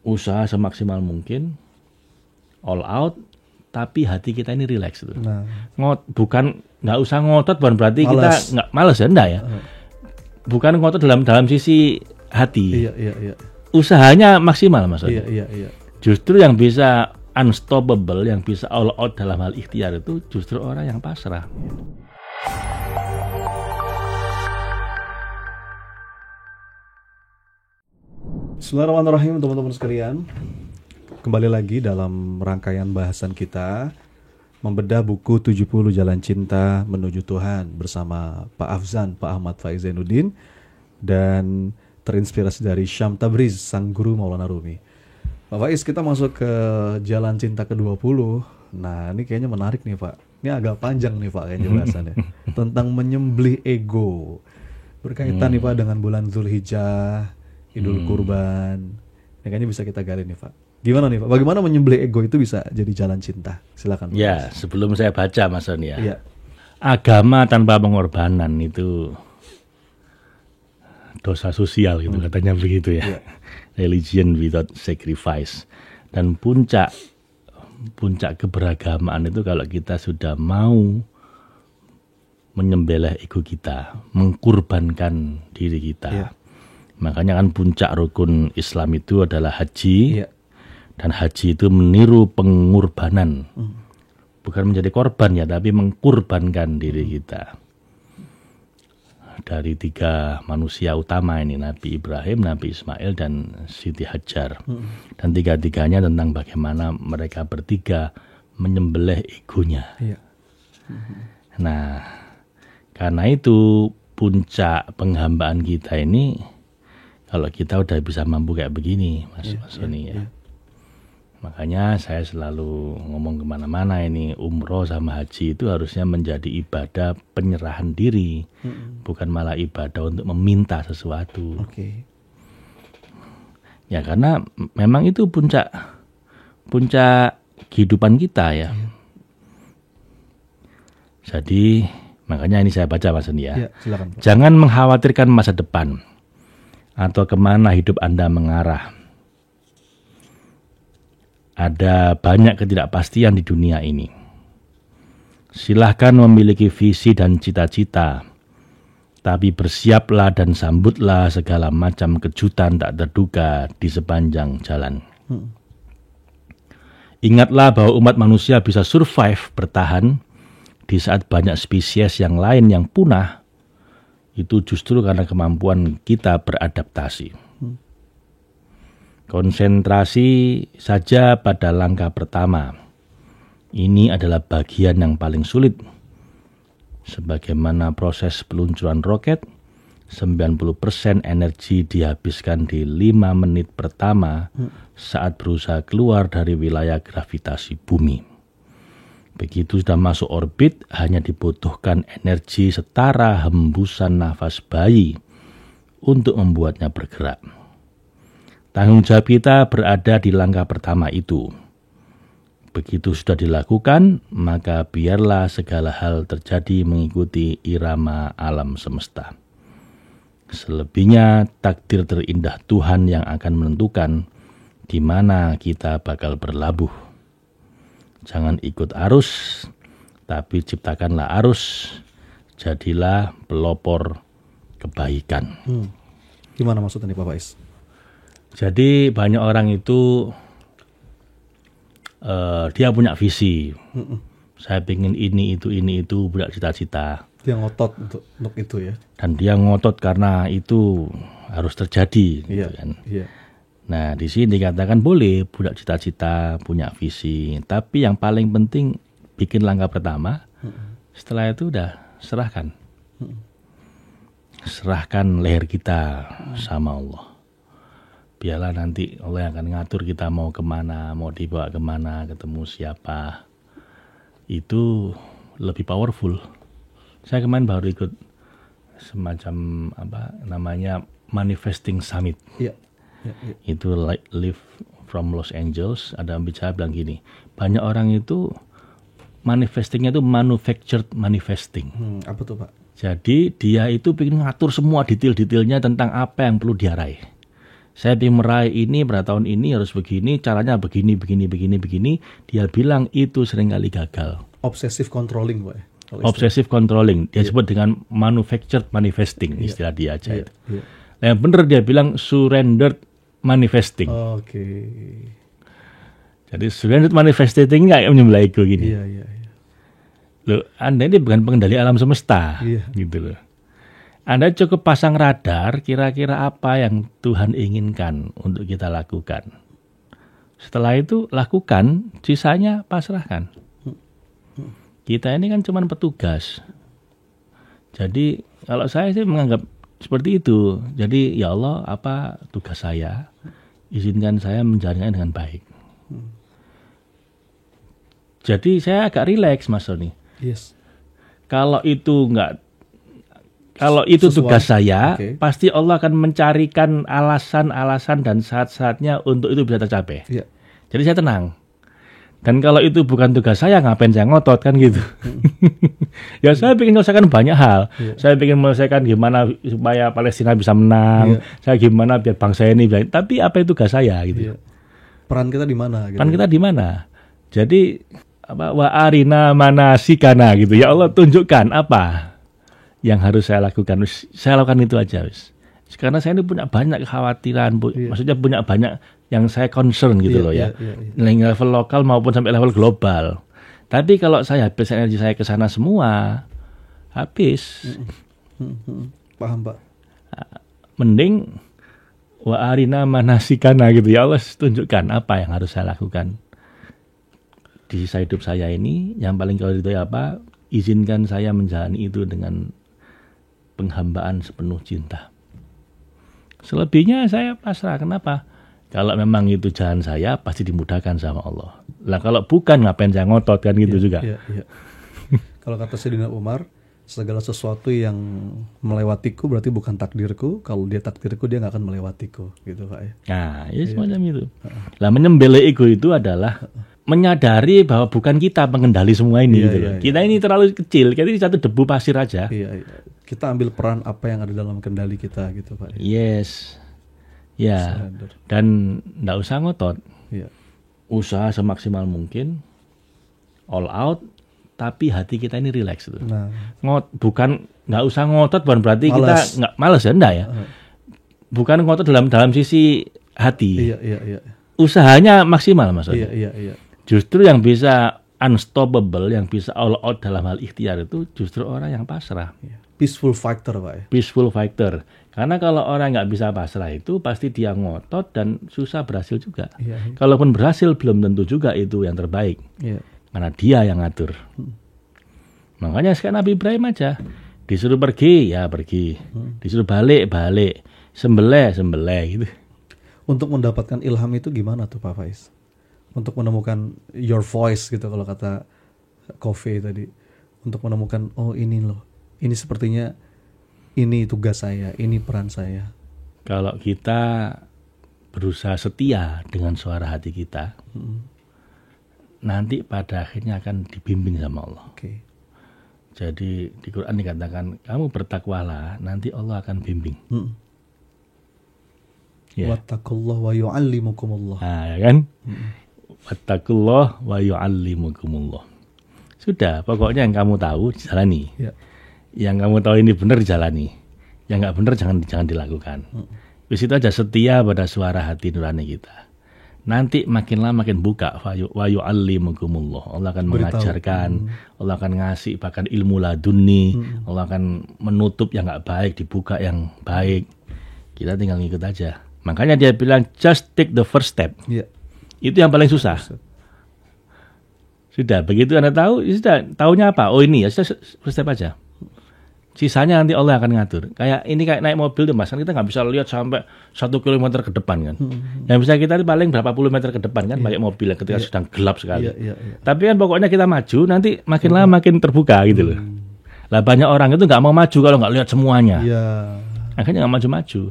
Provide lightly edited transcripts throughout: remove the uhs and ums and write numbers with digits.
usaha semaksimal mungkin, all out, tapi hati kita ini relax itu. Bukan nggak usah ngotot, bukan berarti Males. kita nggak malas ya, enggak ya. Bukan ngotot dalam sisi hati. Iya. Usahanya maksimal maksudnya. Iya. Justru yang bisa unstoppable, yang bisa all out dalam hal ikhtiar itu justru orang yang pasrah. Bismillahirrahmanirrahim, teman-teman sekalian. Kembali lagi dalam rangkaian bahasan kita membedah buku 70 Jalan Cinta Menuju Tuhan bersama Pak Afzan, Pak Ahmad Faiz Zainuddin, dan terinspirasi dari Syam Tabriz, sang guru Maulana Rumi. Pak Faiz, kita masuk ke Jalan Cinta ke-20. Nah, ini kayaknya menarik nih, Pak. Ini agak panjang nih, Pak, kayaknya bahasannya. Tentang menyembelih ego. Berkaitan nih, Pak, dengan bulan Zulhijjah, Idul Kurban. Ini kayaknya bisa kita gali nih, Pak. Gimana nih, Pak? Bagaimana menyembelih ego itu bisa jadi jalan cinta? Silakan, Pak. Ya, sebelum saya baca Mas Sony ya. Iya. Agama tanpa pengorbanan itu dosa sosial gitu, katanya begitu ya. Religion without sacrifice. Dan puncak keberagamaan itu kalau kita sudah mau menyembelih ego kita, mengkurbankan diri kita. Iya. Makanya kan puncak rukun Islam itu adalah haji. Iya. Dan haji itu meniru pengorbanan. Bukan menjadi korban ya, tapi mengkurbankan diri kita. Dari 3 manusia utama ini, Nabi Ibrahim, Nabi Ismail, dan Siti Hajar. Dan 3-tiganya tentang bagaimana mereka bertiga menyembelih egonya. Iya. Nah, karena itu puncak penghambaan kita ini, kalau kita udah bisa mampu kayak begini, Mas Sony ya. Makanya saya selalu ngomong kemana-mana ini, umroh sama haji itu harusnya menjadi ibadah penyerahan diri, bukan malah ibadah untuk meminta sesuatu. Oke. Ya karena memang itu puncak kehidupan kita ya. Jadi makanya ini saya baca Mas Sony ya. Iya, silakan, Pak. Jangan mengkhawatirkan masa depan atau kemana hidup Anda mengarah. Ada banyak ketidakpastian di dunia ini. Silahkan memiliki visi dan cita-cita, tapi bersiaplah dan sambutlah segala macam kejutan tak terduga di sepanjang jalan. Ingatlah bahwa umat manusia bisa survive, bertahan, di saat banyak spesies yang lain yang punah, itu justru karena kemampuan kita beradaptasi. Konsentrasi saja pada langkah pertama. Ini adalah bagian yang paling sulit. Sebagaimana proses peluncuran roket, 90% energi dihabiskan di 5 menit pertama saat berusaha keluar dari wilayah gravitasi bumi. Begitu sudah masuk orbit, hanya dibutuhkan energi setara hembusan nafas bayi untuk membuatnya bergerak. Tanggung jawab kita berada di langkah pertama itu. Begitu sudah dilakukan, maka biarlah segala hal terjadi mengikuti irama alam semesta. Selebihnya takdir terindah Tuhan yang akan menentukan di mana kita bakal berlabuh. Jangan ikut arus, tapi ciptakanlah arus. Jadilah pelopor kebaikan. Gimana maksudnya nih, Pak Faiz? Jadi banyak orang itu dia punya visi. Saya pengen ini itu punya cita-cita. Dia ngotot untuk itu ya. Dan dia ngotot karena itu harus terjadi. Iya. Gitu kan. Iya. Nah di sini dikatakan boleh punya cita-cita, punya visi. Tapi yang paling penting bikin langkah pertama. Setelah itu udah serahkan. Serahkan leher kita sama Allah. Biarlah nanti Allah yang akan ngatur kita mau kemana, mau dibawa kemana, ketemu siapa. Itu lebih powerful. Saya kemarin baru ikut semacam manifesting summit. Iya. Itu live from Los Angeles. Ada bicara bilang gini, banyak orang itu manifestingnya itu manufactured manifesting. Apa tuh, Pak? Jadi dia itu pengen ngatur semua detail-detailnya tentang apa yang perlu dia raih. Saya ingin meraih ini pada tahun ini harus begini, caranya begini. Dia bilang itu seringkali gagal. Obsessive controlling, Pak. Obsessive controlling, dia sebut dengan manufactured manifesting, istilah dia aja itu. Yang benar dia bilang surrendered manifesting. Oke. Jadi surrendered manifesting kayak menyembelih ego gini. Iya. Loh, Anda ini bukan pengendali alam semesta, gitu loh. Anda cukup pasang radar kira-kira apa yang Tuhan inginkan untuk kita lakukan. Setelah itu lakukan, sisanya pasrahkan. Kita ini kan cuma petugas. Jadi kalau saya sih menganggap seperti itu. Jadi ya Allah, apa tugas saya? Izinkan saya menjalannya dengan baik. Jadi saya agak rileks, Mas Sony. Yes. Kalau itu tugas saya, pasti Allah akan mencarikan alasan-alasan dan saat-saatnya untuk itu bisa tercapai. Yeah. Jadi saya tenang. Dan kalau itu bukan tugas saya, ngapain saya ngotot kan gitu. Ya saya ingin menyelesaikan banyak hal. Saya ingin menyelesaikan gimana supaya Palestina bisa menang. Saya gimana biar bangsa ini bisa. Tapi apa itu tugas saya gitu. Peran kita di mana? Gitu. Peran kita di mana? Jadi wa arina manasikana gitu. Ya Allah, tunjukkan apa yang harus saya lakukan. Saya lakukan itu aja, wis. Karena saya ini punya banyak kekhawatiran, maksudnya punya banyak yang saya concern gitu loh ya. Level lokal maupun sampai level global. Tapi kalau saya habis energi saya ke sana semua, habis. Paham, Pak. Mending wa arina manasikana gitu. Ya Allah, tunjukkan apa yang harus saya lakukan di sisa hidup saya ini. Yang paling kalau itu apa? Izinkan saya menjalani itu dengan penghambaan sepenuh cinta. Selebihnya saya pasrah. Kenapa? Kalau memang itu jalan saya, pasti dimudahkan sama Allah. Lah kalau bukan, ngapain saya ngotot kan gitu juga. Kalau kata Sayyidina Umar, segala sesuatu yang melewatiku berarti bukan takdirku. Kalau dia takdirku, dia nggak akan melewatiku, gitu Pak ya. Nah, ya semacam itu. Lah menyembelih ego itu adalah menyadari bahwa bukan kita pengendali semua ini. Kita ini terlalu kecil, kita ini satu debu pasir aja. Kita ambil peran apa yang ada dalam kendali kita gitu Pak. Yes. Ya. Dan enggak usah ngotot. Usaha semaksimal mungkin, all out, tapi hati kita ini relax itu. Bukan enggak usah ngotot bukan berarti kita enggak malas ya, enggak ya. Bukan ngotot dalam sisi hati. Usahanya maksimal maksudnya. Justru yang bisa unstoppable, yang bisa all out dalam hal ikhtiar itu justru orang yang pasrah. Peaceful fighter, Pak ya. Peaceful fighter. Karena kalau orang nggak bisa pasrah itu pasti dia ngotot dan susah berhasil juga. Kalaupun berhasil belum tentu juga itu yang terbaik. Karena dia yang ngatur. Makanya sekarang Nabi Ibrahim aja disuruh pergi, ya pergi. Disuruh balik. Sembelih gitu. Untuk mendapatkan ilham itu gimana tuh Pak Faiz? Untuk menemukan your voice gitu kalau kata Kofi tadi. Untuk menemukan ini loh. Ini sepertinya ini tugas saya, ini peran saya. Kalau kita berusaha setia dengan suara hati kita, nanti pada akhirnya akan dibimbing sama Allah. Jadi di Quran dikatakan, kamu bertakwalah, nanti Allah akan bimbing. Wattaqullah wa yu'allimukumullah. Nah, ya kan? Wattaqullah wa yu'allimukumullah. Sudah, pokoknya yang kamu tahu jalani. Yang kamu tahu ini benar dijalani, yang nggak benar jangan dilakukan. Di situ aja setia pada suara hati nurani kita. Nanti makin lama makin buka. Wa yu'allimukumullah. Allah akan mengajarkan, Allah akan ngasih bahkan ilmu laduni. Allah akan menutup yang nggak baik, dibuka yang baik. Kita tinggal ngikut aja. Makanya dia bilang just take the first step. Itu yang paling susah. Sudah begitu Anda tahu, sudah tahunya apa? Oh ini ya, sudah first step aja. Sisanya nanti Allah akan ngatur. Kayak ini kayak naik mobil tuh Mas, kan kita nggak bisa lihat sampai 1 kilometer ke depan kan. Yang bisa kita paling berapa puluh meter ke depan kan, banyak mobil ketika sedang gelap sekali. Tapi kan pokoknya kita maju, nanti makin lama makin terbuka gitu loh. Lah banyak orang itu nggak mau maju kalau nggak lihat semuanya. Akhirnya nggak maju-maju.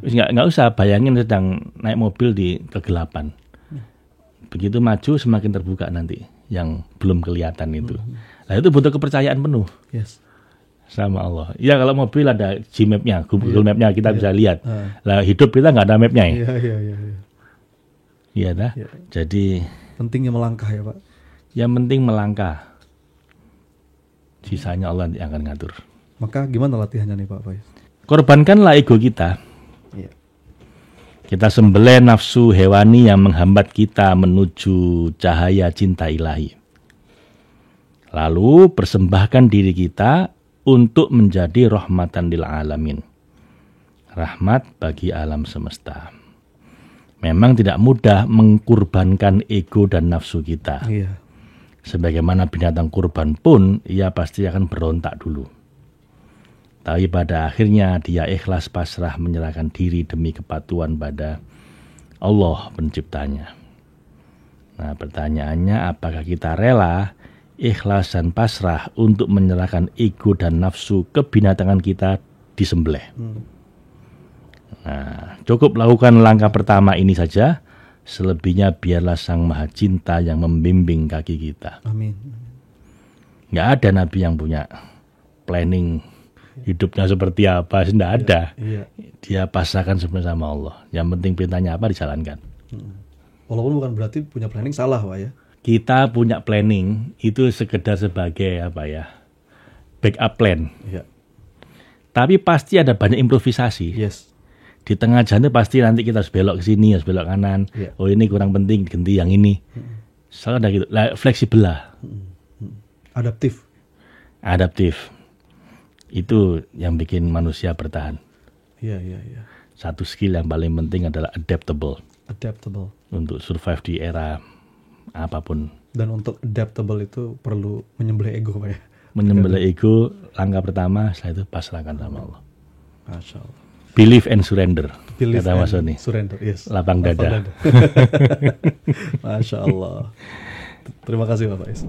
Nggak usah bayangin sedang naik mobil di kegelapan. Begitu maju semakin terbuka nanti yang belum kelihatan itu. Nah itu butuh kepercayaan penuh. sama Allah. Ya kalau mobil ada Gmap-nya, Google Map-nya kita bisa lihat. Lah hidup kita nggak ada map-nya ya. Iya. Iya dah. Ya. Jadi Pentingnya melangkah ya Pak. yang penting melangkah. Sisanya Allah yang akan ngatur. Maka gimana latihannya nih Pak Faiz? Korbankanlah ego kita. Iya. Kita sembelih nafsu hewani yang menghambat kita menuju cahaya cinta ilahi. Lalu persembahkan diri kita untuk menjadi rahmatan lil alamin. Rahmat bagi alam semesta. Memang tidak mudah mengkurbankan ego dan nafsu kita. Iya. Sebagaimana binatang kurban pun, ia pasti akan berontak dulu. Tapi pada akhirnya dia ikhlas pasrah menyerahkan diri demi kepatuhan pada Allah penciptanya. Nah pertanyaannya, apakah kita rela ikhlas dan pasrah untuk menyerahkan ego dan nafsu kebinatangan kita disembelih? Nah, cukup lakukan langkah pertama ini saja. Selebihnya biarlah Sang Maha Cinta yang membimbing kaki kita. Amin. Nggak ada nabi yang punya planning hidupnya seperti apa, tidak ada. Iya. Dia pasrahkan sebenarnya sama Allah. Yang penting perintahnya apa dijalankan. Walaupun bukan berarti punya planning salah Pak ya. Kita punya planning itu sekedar sebagai apa ya, backup plan. Iya. Tapi pasti ada banyak improvisasi. Yes. Di tengah jalan pasti nanti kita harus belok ke sini, harus belok kanan. Iya. Oh ini kurang penting, ganti yang ini. Soalnya ada gitu. Lah, fleksibel lah. Adaptif. Adaptif. Itu yang bikin manusia bertahan. Iya. Satu skill yang paling penting adalah adaptable. Adaptable. Untuk survive di era apapun. Dan untuk adaptable itu perlu menyembelih ego Pak ya. Menyembelih ego, langkah pertama, setelah itu pasrahkan sama Allah. Masya Allah. Believe and surrender. Believe kata Mas and Sony. surrender, yes. Lapang dada. Masya Allah. Terima kasih Pak Faiz.